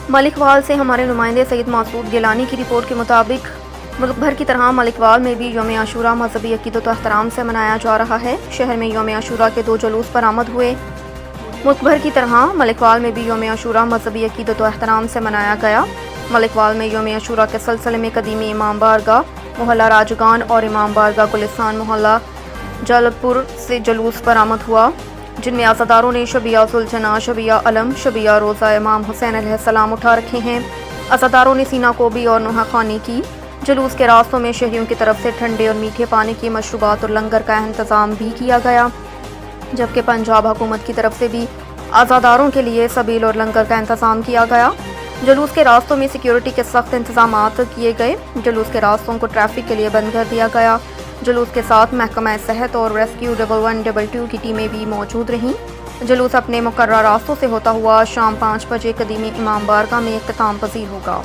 ملک وال سے ہمارے نمائندے سید مسعود گیلانی کی رپورٹ کے مطابق ملک بھر کی طرح ملک وال میں بھی یوم عاشوراء مذہبی عقیدت و احترام سے منایا جا رہا ہے۔ شہر میں یوم عاشوراء کے 2 جلوس برآمد ہوئے۔ ملک بھر کی طرح ملک وال میں بھی یوم عاشوراء مذہبی عقیدت و احترام سے منایا گیا۔ ملک وال میں یوم عاشوراء کے سلسلے میں قدیمی امام بارگاہ محلہ راجگان اور امام بارگاہ گلستان محلہ جلال پور سے جلوس برآمد ہوا، جن میں عزاداروں نے شبیہ ذوالجناح، شبیہ علم، شبیہ روضہ امام حسین علیہ السلام اٹھا رکھے ہیں۔ عزاداروں نے سینہ کوبی اور نوحہ خوانی کی۔ جلوس کے راستوں میں شہریوں کی طرف سے ٹھنڈے اور میٹھے پانی کی مشروبات اور لنگر کا انتظام بھی کیا گیا، جبکہ پنجاب حکومت کی طرف سے بھی عزاداروں کے لیے سبیل اور لنگر کا انتظام کیا گیا۔ جلوس کے راستوں میں سیکیورٹی کے سخت انتظامات کیے گئے۔ جلوس کے راستوں کو ٹریفک کے لیے بند کر دیا گیا۔ جلوس کے ساتھ محکمہ صحت اور ریسکیو 1122 کی ٹیمیں بھی موجود رہیں۔ جلوس اپنے مقررہ راستوں سے ہوتا ہوا شام 5 بجے قدیمی امام بارگاہ میں اختتام پذیر ہوگا۔